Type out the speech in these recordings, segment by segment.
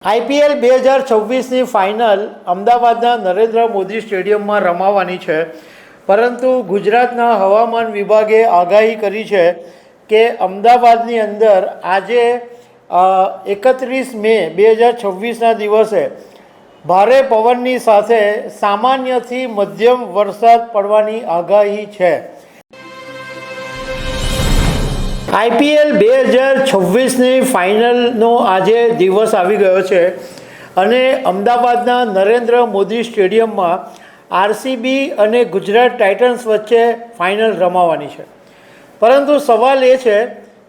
IPL 2026ની final અમદાવાદના નરેન્દ્ર મોદી સ્ટેડિયમમાં રમાવાની છે, પરંતુ ગુજરાતના હવામાન વિભાગે આગાહી કરી છે કે અમદાવાદની અંદર આજે 31 મે 2026ના દિવસે ભારે પવનની સાથે સામાન્યથી મધ્યમ વરસાદ પડવાની આગાહી છે। આઈપીએલ 2026ની ફાઇનલનો આજે દિવસ આવી ગયો છે અને અમદાવાદના નરેન્દ્ર મોદી સ્ટેડિયમમાં આરસીબી અને ગુજરાત ટાઇટન્સ વચ્ચે ફાઇનલ રમાવાની છે। પરંતુ સવાલ એ છે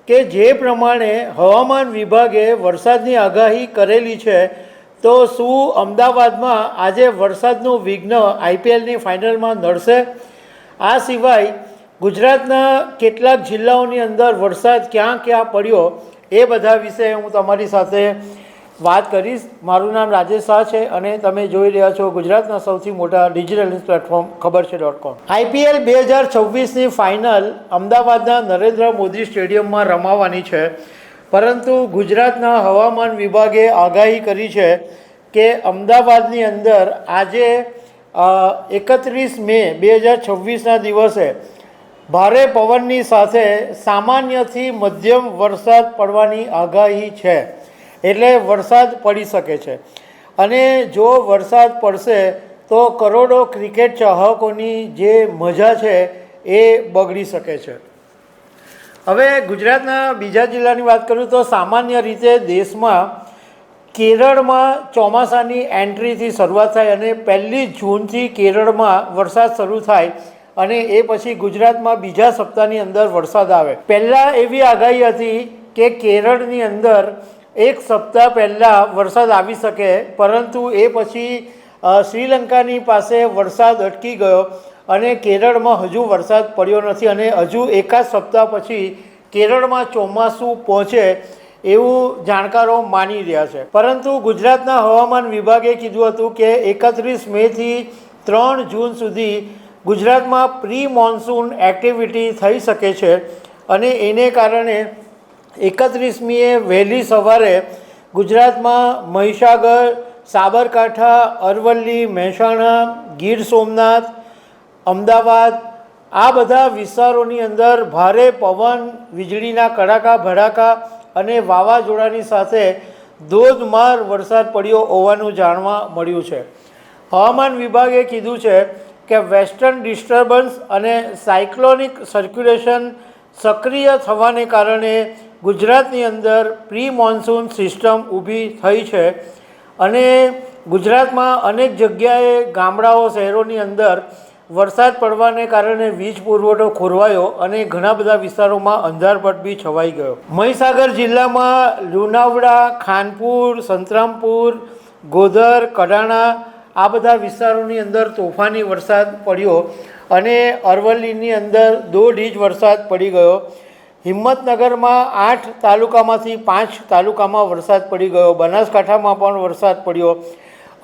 કે જે પ્રમાણે હવામાન વિભાગે વરસાદની આગાહી કરેલી છે, તો શું અમદાવાદમાં આજે વરસાદનું વિઘ્ન આઈપીએલની ફાઇનલમાં નડશે? આ સિવાય ગુજરાતના કેટલાક જિલ્લાઓની અંદર વરસાદ ક્યાં ક્યાં પડ્યો એ બધા વિશે હું તમારી સાથે વાત કરીશ। મારું નામ રાજેશ શાહ છે અને તમે જોઈ રહ્યા છો ગુજરાતના સૌથી મોટા ડિજિટલ ન્યૂઝ પ્લેટફોર્મ ખબર છે.com। આઈપીએલ 2026ની ફાઇનલ અમદાવાદના નરેન્દ્ર મોદી સ્ટેડિયમમાં રમાવાની છે, પરંતુ ગુજરાતના હવામાન વિભાગે આગાહી કરી છે કે અમદાવાદની અંદર આજે 31 મે 2026ના દિવસે ભારે પવનની સાથે સામાન્યથી મધ્યમ વરસાદ પડવાની આગાહી છે, એટલે વરસાદ પડી શકે છે અને જો વરસાદ પડશે તો કરોડો ક્રિકેટ ચાહકોની જે મજા છે એ બગડી શકે છે। હવે ગુજરાતના બીજા જિલ્લાની વાત કરું તો સામાન્ય રીતે દેશમાં કેરળમાં ચોમાસાની એન્ટ્રીથી શરૂઆત થાય અને 1 જૂનથી કેરળમાં વરસાદ શરૂ થાય અને એ પછી ગુજરાતમાં બીજા સપ્તાહની અંદર વરસાદ આવે। પહેલાં એવી આગાહી હતી કે કેરળની અંદર એક સપ્તાહ પહેલાં વરસાદ આવી શકે, પરંતુ એ પછી શ્રીલંકાની પાસે વરસાદ અટકી ગયો અને કેરળમાં હજુ વરસાદ પડ્યો નથી અને હજુ એકાદ સપ્તાહ પછી કેરળમાં ચોમાસું પહોંચે એવું જાણકારો માની રહ્યા છે। પરંતુ ગુજરાતના હવામાન વિભાગે કીધું હતું કે 31 મેથી 3 જૂન સુધી ગુજરાતમાં પ્રી મોન્સૂન એક્ટિવિટી થઈ શકે છે અને એને કારણે 31મીએ વહેલી સવારે ગુજરાતમાં મહીસાગર, સાબરકાંઠા, અરવલ્લી, મહેસાણા, ગીર સોમનાથ, અમદાવાદ આ બધા વિસ્તારોની અંદર ભારે પવન, વીજળીના કડાકા ભડાકા અને વાવાઝોડાની સાથે ધોધમાર વરસાદ પડ્યો હોવાનું જાણવા મળ્યું છે। હવામાન વિભાગે કીધું છે કે વેસ્ટર્ન ડિસ્ટર્બન્સ અને સાયક્લોનિક સર્ક્યુલેશન સક્રિય થવાને કારણે ગુજરાતની અંદર પ્રી મોન્સૂન સિસ્ટમ ઊભી થઈ છે અને ગુજરાતમાં અનેક જગ્યાએ ગામડાઓ, શહેરોની અંદર વરસાદ પડવાને કારણે વીજ પુરવઠો ખોરવાયો અને ઘણા બધા વિસ્તારોમાં અંધારપટ બી છવાઈ ગયો। મહીસાગર જિલ્લામાં લુણાવાડા, ખાનપુર, સંતરામપુર, ગોધર, કડાણા આ બધા વિસ્તારોની અંદર તોફાની વરસાદ પડ્યો અને અરવલ્લીની અંદર 1.5 ઇંચ વરસાદ પડી ગયો। હિંમતનગરમાં 8 તાલુકામાંથી 5 તાલુકામાં વરસાદ પડી ગયો। બનાસકાંઠામાં પણ વરસાદ પડ્યો।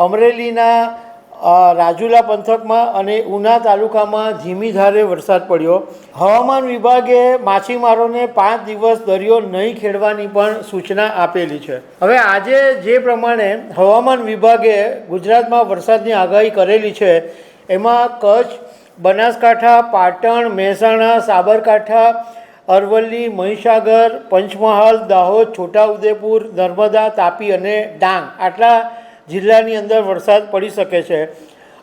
અમરેલીના રાજુલા પંથકમાં અને ઉના તાલુકામાં ધીમી ધારે વરસાદ પડ્યો। હવામાન વિભાગે માછીમારોને 5 દિવસ દરિયો નહીં ખેડવાની પણ સૂચના આપેલી છે। હવે આજે જે પ્રમાણે હવામાન વિભાગે ગુજરાતમાં વરસાદની આગાહી કરેલી છે, એમાં કચ્છ, બનાસકાંઠા, પાટણ, મહેસાણા, સાબરકાંઠા, અરવલ્લી, મહીસાગર, પંચમહાલ, દાહોદ, છોટાઉદેપુર, નર્મદા, તાપી અને ડાંગ આટલા જિલ્લાની અંદર વરસાદ પડી શકે છે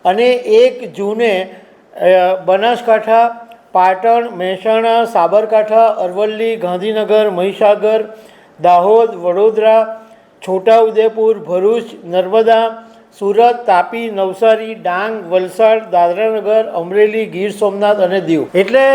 અને 1 જૂને બનાસકાંઠા, પાટણ, મહેસાણા, સાબરકાંઠા, અરવલ્લી, ગાંધીનગર, મહીસાગર, દાહોદ, વડોદરા, છોટાઉદેપુર, ભરૂચ, નર્મદા, સુરત, તાપી, નવસારી, ડાંગ, વલસાડ, દાદરાનગર, અમરેલી, ગીર સોમનાથ અને દીવ। એટલે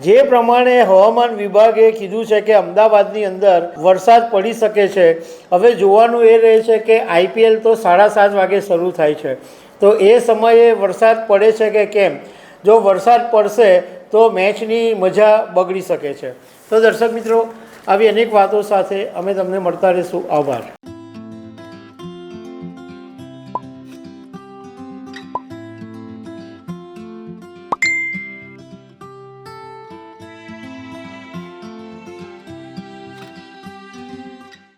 જે પ્રમાણે હવામાન વિભાગે કીધું છે કે અમદાવાદની અંદર વરસાદ પડી શકે છે, હવે જોવાનું એ રહે છે કે આઈપીએલ તો 7:30 વાગે શરૂ થાય છે, તો એ સમયે વરસાદ પડે છે કે કેમ? જો વરસાદ પડશે તો મેચની મજા બગડી શકે છે। તો દર્શક મિત્રો, આવી અનેક વાતો સાથે અમે તમને મળતા રહીશું। આભાર।